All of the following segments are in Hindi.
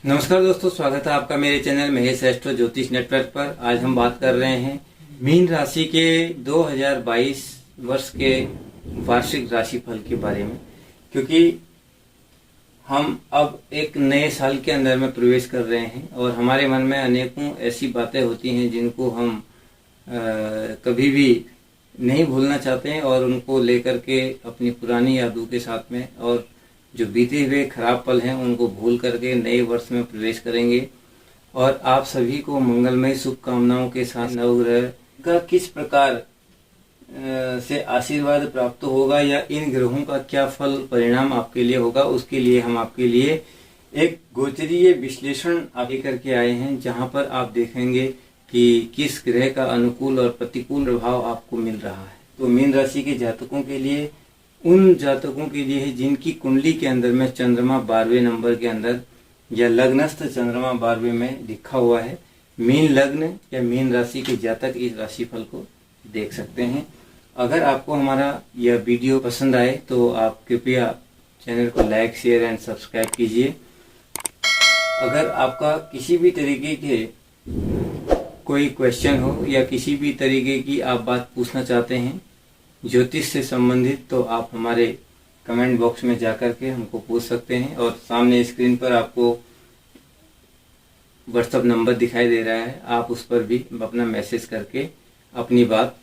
नमस्कार दोस्तों, स्वागत है आपका मेरे चैनल महेश एस्ट्रो ज्योतिष नेटवर्क पर। आज हम बात कर रहे हैं मीन राशि के 2022 वर्ष के वार्षिक राशिफल के बारे में, क्योंकि हम अब एक नए साल के अंदर में प्रवेश कर रहे हैं और हमारे मन में अनेकों ऐसी बातें होती हैं जिनको हम कभी भी नहीं भूलना चाहते हैं और उनको लेकर के अपनी पुरानी यादों के साथ में और जो बीते हुए खराब पल हैं उनको भूल करके नए वर्ष में प्रवेश करेंगे। और आप सभी को मंगलमय शुभकामनाओं के साथ नवग्रह का किस प्रकार से आशीर्वाद प्राप्त होगा या इन ग्रहों का क्या फल परिणाम आपके लिए होगा, उसके लिए हम आपके लिए एक गोचरीय विश्लेषण आगे करके आए हैं, जहां पर आप देखेंगे कि किस ग्रह का अनुकूल और प्रतिकूल प्रभाव आपको मिल रहा है। तो मीन राशि के जातकों के लिए, उन जातकों के लिए जिनकी कुंडली के अंदर में चंद्रमा 12वें नंबर के अंदर या लग्नस्थ चंद्रमा 12वें में लिखा हुआ है, मीन लग्न या मीन राशि के जातक इस राशिफल को देख सकते हैं। अगर आपको हमारा यह वीडियो पसंद आए तो आप कृपया चैनल को लाइक, शेयर एंड सब्सक्राइब कीजिए। अगर आपका किसी भी तरीके के कोई क्वेश्चन हो या किसी भी तरीके की आप बात पूछना चाहते हैं ज्योतिष से संबंधित, तो आप हमारे कमेंट बॉक्स में जाकर के हमको पूछ सकते हैं। और सामने स्क्रीन पर आपको व्हाट्सएप नंबर दिखाई दे रहा है, आप उस पर भी अपना मैसेज करके अपनी बात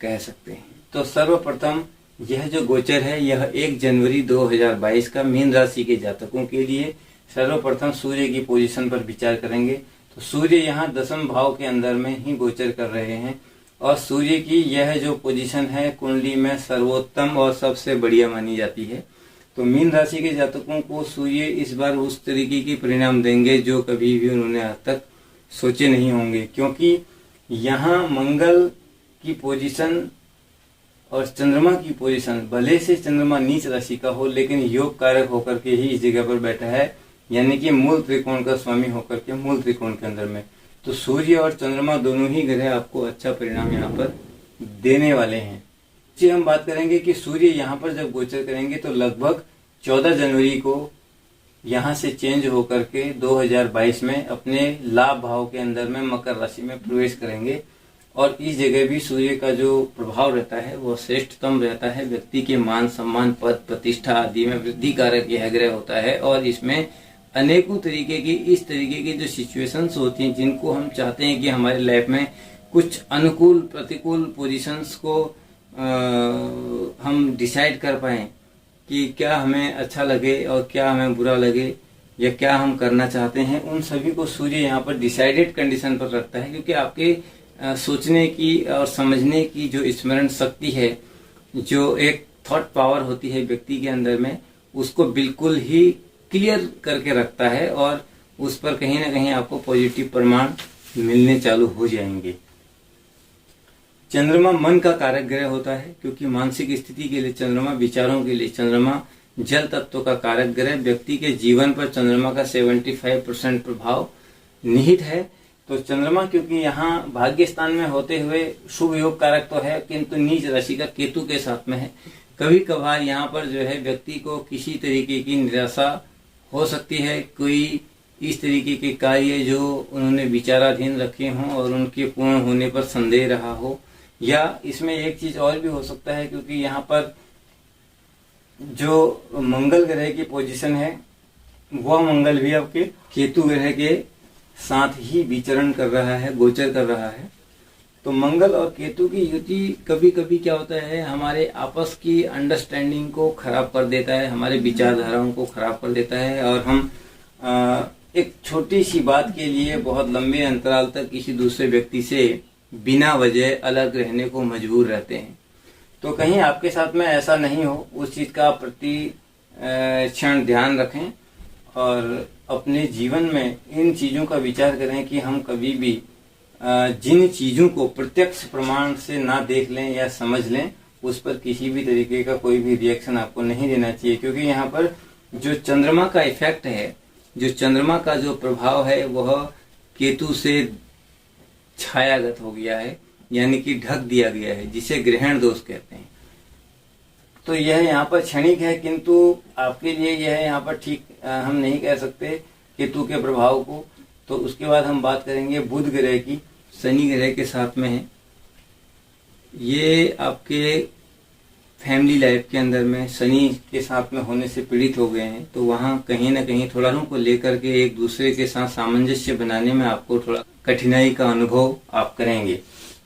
कह सकते हैं। तो सर्वप्रथम यह जो गोचर है यह 1 जनवरी 2022 का मीन राशि के जातकों के लिए सर्वप्रथम सूर्य की पोजीशन पर विचार करेंगे। तो सूर्य यहाँ 10वें भाव के अंदर में ही गोचर कर रहे हैं और सूर्य की यह जो पोजीशन है कुंडली में सर्वोत्तम और सबसे बढ़िया मानी जाती है। तो मीन राशि के जातकों को सूर्य इस बार उस तरीके के परिणाम देंगे जो कभी भी उन्होंने आज तक सोचे नहीं होंगे, क्योंकि यहाँ मंगल की पोजीशन और चंद्रमा की पोजीशन, भले से चंद्रमा नीच राशि का हो लेकिन योग कारक होकर के ही इस जगह पर बैठा है, यानी कि मूल त्रिकोण का स्वामी होकर के मूल त्रिकोण के अंदर में। तो सूर्य और चंद्रमा दोनों ही ग्रह आपको अच्छा परिणाम यहाँ पर देने वाले हैं। जी, हम बात करेंगे कि सूर्य यहाँ पर जब गोचर करेंगे तो लगभग 14 जनवरी को यहाँ से चेंज होकर के 2022 में अपने लाभ भाव के अंदर में मकर राशि में प्रवेश करेंगे। और इस जगह भी सूर्य का जो प्रभाव रहता है वो श्रेष्ठतम रहता है, व्यक्ति के मान सम्मान पद प्रतिष्ठा आदि में वृद्धि कारक यह ग्रह होता है। और इसमें अनेकों तरीके की इस तरीके की जो सिचुएशंस होती हैं जिनको हम चाहते हैं कि हमारे लाइफ में कुछ अनुकूल प्रतिकूल पोजीशंस को हम डिसाइड कर पाएं कि क्या हमें अच्छा लगे और क्या हमें बुरा लगे या क्या हम करना चाहते हैं, उन सभी को सूर्य यहाँ पर डिसाइडेड कंडीशन पर रखता है। क्योंकि आपके सोचने की और समझने की जो स्मरण शक्ति है, जो एक थॉट पावर होती है व्यक्ति के अंदर में, उसको बिल्कुल ही क्लियर करके रखता है और उस पर कहीं ना कहीं आपको पॉजिटिव परिणाम मिलने चालू हो जाएंगे। चंद्रमा मन का कारक ग्रह होता है, क्योंकि मानसिक स्थिति के लिए चंद्रमा, विचारों के लिए चंद्रमा, जल तत्व का कारक ग्रह, व्यक्ति के जीवन पर चंद्रमा का 75% प्रभाव निहित है। तो चंद्रमा क्योंकि यहाँ भाग्य स्थान में होते हुए शुभ योग कारक तो है, किंतु नीच राशि का केतु के साथ में है। कभी कभार यहाँ पर जो है व्यक्ति को किसी तरीके की निराशा हो सकती है, कोई इस तरीके के कार्य जो उन्होंने विचाराधीन रखे हों और उनके पूर्ण होने पर संदेह रहा हो। या इसमें एक चीज और भी हो सकता है, क्योंकि यहाँ पर जो मंगल ग्रह की पोजीशन है वह मंगल भी आपके केतु ग्रह के साथ ही विचरण कर रहा है, गोचर कर रहा है। तो मंगल और केतु की युति कभी कभी क्या होता है, हमारे आपस की अंडरस्टैंडिंग को खराब कर देता है, हमारे विचारधाराओं को खराब कर देता है और हम एक छोटी सी बात के लिए बहुत लंबे अंतराल तक किसी दूसरे व्यक्ति से बिना वजह अलग रहने को मजबूर रहते हैं। तो कहीं आपके साथ में ऐसा नहीं हो, उस चीज का प्रति क्षण ध्यान रखें और अपने जीवन में इन चीजों का विचार करें कि हम कभी भी जिन चीजों को प्रत्यक्ष प्रमाण से ना देख लें या समझ लें, उस पर किसी भी तरीके का कोई भी रिएक्शन आपको नहीं देना चाहिए। क्योंकि यहाँ पर जो चंद्रमा का इफेक्ट है, जो चंद्रमा का जो प्रभाव है वह केतु से छायागत हो गया है, यानी कि ढक दिया गया है, जिसे ग्रहण दोष कहते हैं। तो यह यहाँ पर क्षणिक है, किंतु आपके लिए यह यहाँ पर ठीक हम नहीं कह सकते। केतु के प्रभाव को। तो उसके बाद हम बात करेंगे बुध ग्रह की, शनि ग्रह के साथ में है। ये आपके फैमिली लाइफ के अंदर में शनि के साथ में होने से पीड़ित हो गए हैं, तो वहाँ कहीं ना कहीं थोड़ा को लेकर के एक दूसरे के साथ सामंजस्य बनाने में आपको थोड़ा कठिनाई का अनुभव आप करेंगे।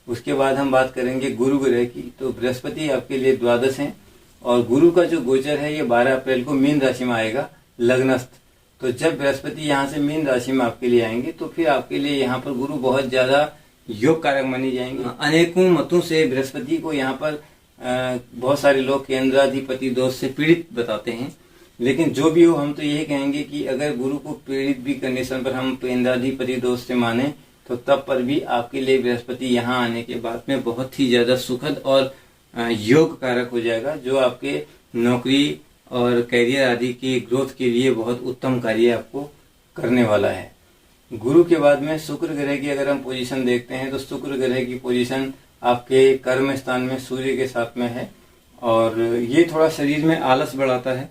उसके बाद हम बात करेंगे गुरु ग्रह की। तो बृहस्पति आपके लिए द्वादश है और गुरु का जो गोचर है ये 12 अप्रैल को मीन राशि में आएगा, लग्नस्थ। तो जब बृहस्पति यहाँ से मीन राशि में आपके लिए आएंगे तो फिर आपके लिए यहाँ पर गुरु बहुत ज्यादा योग कारक मानी जाएंगे। अनेकों मतों से बृहस्पति को यहाँ पर बहुत सारे लोग केंद्राधिपति दोष से पीड़ित बताते हैं, लेकिन जो भी हो हम तो यही कहेंगे कि अगर गुरु को पीड़ित भी कंडीशन पर हम केंद्राधिपति दोष से माने तो तब पर भी आपके लिए बृहस्पति यहाँ आने के बाद में बहुत ही ज्यादा सुखद और योग कारक हो जाएगा, जो आपके नौकरी और करियर आदि की ग्रोथ के लिए बहुत उत्तम कार्य आपको करने वाला है। गुरु के बाद में शुक्र ग्रह की अगर हम पोजीशन देखते हैं तो शुक्र ग्रह की पोजीशन आपके कर्म स्थान में सूर्य के साथ में है और ये थोड़ा शरीर में आलस बढ़ाता है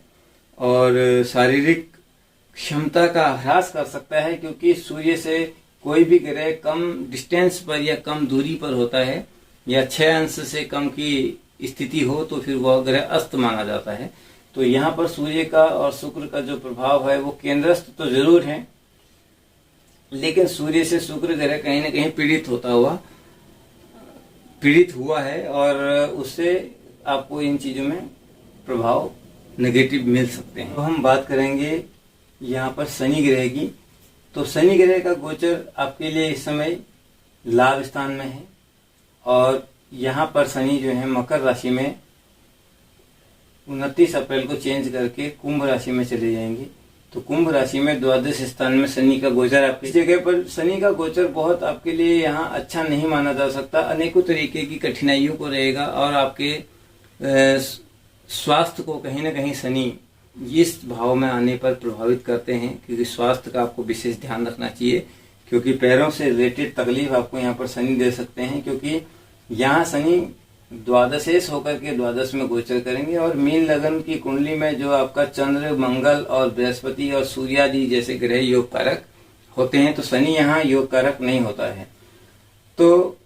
और शारीरिक क्षमता का ह्रास कर सकता है, क्योंकि सूर्य से कोई भी ग्रह कम डिस्टेंस पर या कम दूरी पर होता है या 6 अंश से कम की स्थिति हो तो फिर वह ग्रह अस्त माना जाता है। तो यहाँ पर सूर्य का और शुक्र का जो प्रभाव है वो केंद्रस्थ तो जरूर है, लेकिन सूर्य से शुक्र ग्रह कहीं ना कहीं पीड़ित हुआ है और उससे आपको इन चीजों में प्रभाव नेगेटिव मिल सकते हैं। तो हम बात करेंगे यहाँ पर शनि ग्रह की। तो शनि ग्रह का गोचर आपके लिए इस समय लाभ स्थान में है और यहाँ पर शनि जो है मकर राशि में 29 अप्रैल को चेंज करके कुंभ राशि में चले जाएंगे। तो कुंभ राशि में द्वादश स्थान में शनि का गोचर आपकी जगह पर शनि का गोचर बहुत आपके लिए यहाँ अच्छा नहीं माना जा सकता, अनेकों तरीके की कठिनाइयों को रहेगा और आपके स्वास्थ्य को कहीं ना कहीं शनि इस भाव में आने पर प्रभावित करते हैं, क्योंकि स्वास्थ्य का आपको विशेष ध्यान रखना चाहिए, क्योंकि पैरों से रिलेटेड तकलीफ आपको यहाँ पर शनि दे सकते हैं, क्योंकि यहाँ शनि द्वादशेश होकर के द्वादश में गोचर करेंगे और मीन लगन की कुंडली में जो आपका चंद्र, मंगल और बृहस्पति और सूर्यादि जैसे ग्रह योग कारक होते हैं, तो शनि यहाँ योग कारक नहीं होता है। तो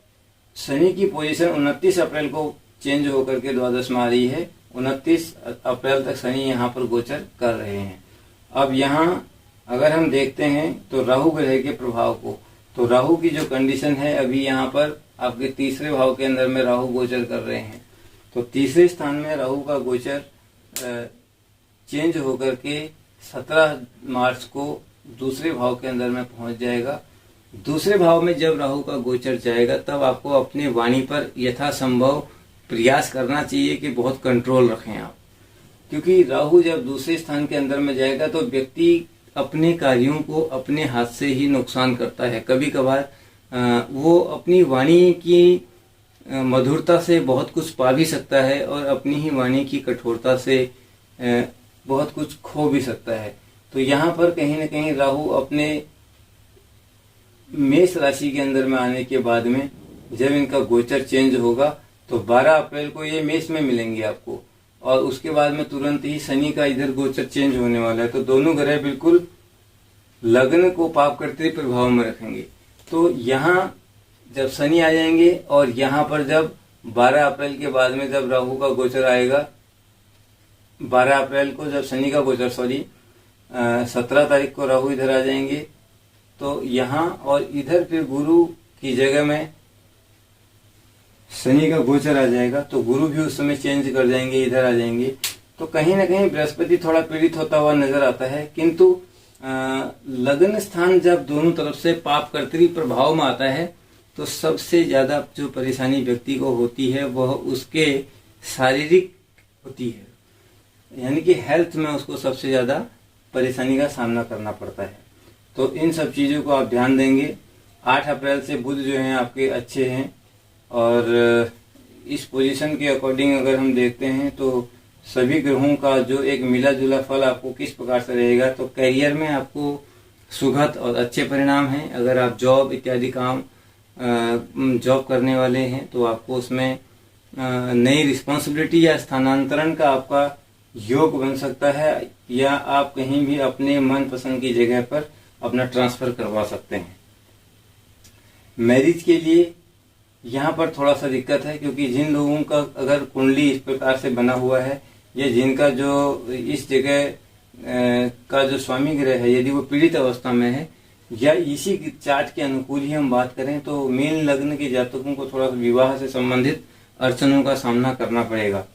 शनि की पोजीशन 29 अप्रैल को चेंज होकर के द्वादश में आ रही है। 29 अप्रैल तक शनि यहाँ पर गोचर कर रहे हैं। अब यहाँ अगर हम देखते हैं तो राहु ग्रह के प्रभाव को, तो राहु की जो कंडीशन है अभी यहाँ पर आपके तीसरे भाव के अंदर में राहु गोचर कर रहे हैं। तो तीसरे स्थान में राहु का गोचर चेंज होकर के 17 मार्च को दूसरे भाव के अंदर में पहुंच जाएगा। दूसरे भाव में जब राहु का गोचर जाएगा तब आपको अपने वाणी पर यथासंभव प्रयास करना चाहिए कि बहुत कंट्रोल रखें आप, क्योंकि राहु जब दूसरे स्थान के अंदर में जाएगा तो व्यक्ति अपने कार्यों को अपने हाथ से ही नुकसान करता है। कभी कभार वो अपनी वाणी की मधुरता से बहुत कुछ पा भी सकता है और अपनी ही वाणी की कठोरता से बहुत कुछ खो भी सकता है। तो यहाँ पर कहीं ना कहीं राहु अपने मेष राशि के अंदर में आने के बाद में जब इनका गोचर चेंज होगा तो 12 अप्रैल को ये मेष में मिलेंगे आपको और उसके बाद में तुरंत ही शनि का इधर गोचर चेंज होने वाला है। तो दोनों ग्रह बिल्कुल लग्न को पाप करते प्रभाव में रखेंगे। तो यहाँ जब शनि आ जाएंगे और यहाँ पर जब 12 अप्रैल के बाद में जब राहु का गोचर आएगा, 12 अप्रैल को जब शनि का गोचर 17 तारीख को राहु इधर आ जाएंगे, तो यहाँ और इधर फिर गुरु की जगह में शनि का गोचर आ जाएगा। तो गुरु भी उस समय चेंज कर जाएंगे, इधर आ जाएंगे। तो कहीं ना कहीं बृहस्पति थोड़ा पीड़ित होता हुआ नजर आता है, किंतु लग्न स्थान जब दोनों तरफ से पाप कर्तरी प्रभाव में आता है तो सबसे ज्यादा जो परेशानी व्यक्ति को होती है वह उसके शारीरिक होती है, यानी कि हेल्थ में उसको सबसे ज्यादा परेशानी का सामना करना पड़ता है। तो इन सब चीजों को आप ध्यान देंगे। 8 अप्रैल से बुध जो हैं आपके अच्छे हैं और इस पोजीशन के अकॉर्डिंग अगर हम देखते हैं तो सभी ग्रहों का जो एक मिला जुला फल आपको किस प्रकार से रहेगा, तो करियर में आपको सुखद और अच्छे परिणाम हैं। अगर आप जॉब इत्यादि काम जॉब करने वाले हैं तो आपको उसमें नई रिस्पॉन्सिबिलिटी या स्थानांतरण का आपका योग बन सकता है, या आप कहीं भी अपने मनपसंद की जगह पर अपना ट्रांसफर करवा सकते हैं। मैरिज के लिए यहाँ पर थोड़ा सा दिक्कत है, क्योंकि जिन लोगों का अगर कुंडली इस प्रकार से बना हुआ है या जिनका जो इस जगह का जो स्वामी ग्रह है यदि वो पीड़ित अवस्था में है या इसी चार्ट के अनुकूल ही हम बात करें, तो मीन लग्न के जातकों को थोड़ा सा विवाह से संबंधित अड़चनों का सामना करना पड़ेगा,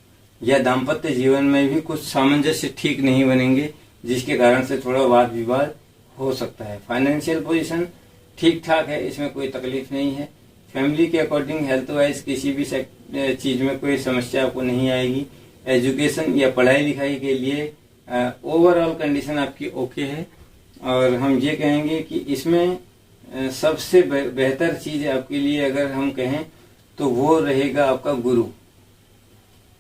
या दाम्पत्य जीवन में भी कुछ सामंजस्य ठीक नहीं बनेंगे, जिसके कारण से थोड़ा वाद विवाद हो सकता है। फाइनेंशियल पोजीशन ठीक ठाक है, इसमें कोई तकलीफ नहीं है। फैमिली के अकॉर्डिंग हेल्थ वाइज किसी भी चीज में कोई समस्या आपको नहीं आएगी। एजुकेशन या पढ़ाई लिखाई के लिए ओवरऑल कंडीशन आपकी ओके है। और हम ये कहेंगे कि इसमें सबसे बेहतर चीज आपके लिए अगर हम कहें तो वो रहेगा आपका गुरु।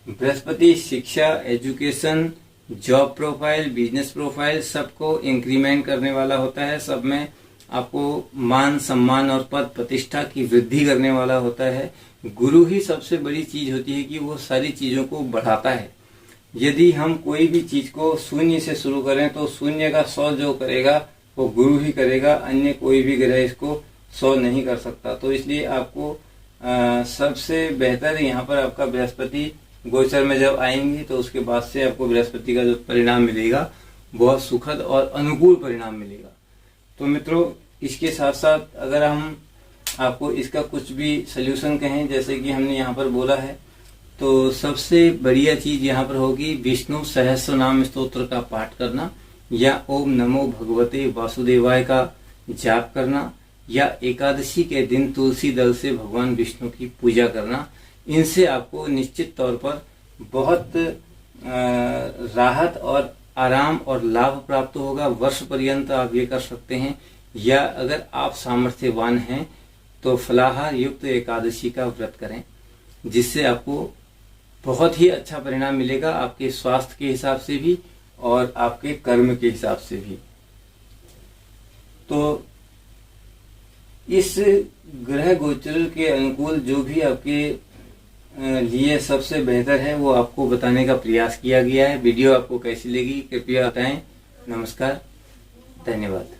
बृहस्पति शिक्षा, education, job profile, business profile सबको इंक्रीमेंट करने वाला होता है। सब में आपको मान सम्मान और पद प्रतिष्ठा की वृद्धि करने वाला होता है। गुरु ही सबसे बड़ी चीज होती है कि वो सारी चीजों को बढ़ाता है। यदि हम कोई भी चीज को शून्य से शुरू करें तो शून्य का 100 जो करेगा वो गुरु ही करेगा, अन्य कोई भी ग्रह इसको 100 नहीं कर सकता। तो इसलिए आपको सबसे बेहतर यहाँ पर आपका बृहस्पति गोचर में जब आएंगे तो उसके बाद से आपको बृहस्पति का जो परिणाम मिलेगा बहुत सुखद और अनुकूल परिणाम मिलेगा। तो मित्रों, इसके साथ साथ अगर हम आपको इसका कुछ भी सल्यूशन कहें, जैसे कि हमने यहाँ पर बोला है, तो सबसे बढ़िया चीज यहाँ पर होगी विष्णु सहस्त्र नाम स्तोत्र का पाठ करना, या ओम नमो भगवते वासुदेवाय का जाप करना, या एकादशी के दिन तुलसी दल से भगवान विष्णु की पूजा करना। इनसे आपको निश्चित तौर पर बहुत राहत और आराम और लाभ प्राप्त होगा। वर्ष पर्यंत आप ये कर सकते हैं, या अगर आप सामर्थ्यवान हैं तो फलाहार युक्त एकादशी का व्रत करें, जिससे आपको बहुत ही अच्छा परिणाम मिलेगा, आपके स्वास्थ्य के हिसाब से भी और आपके कर्म के हिसाब से भी। तो इस ग्रह गोचर के अनुकूल जो भी आपके लिए सबसे बेहतर है वो आपको बताने का प्रयास किया गया है। वीडियो आपको कैसी लगी कृपया बताएं। नमस्कार, धन्यवाद।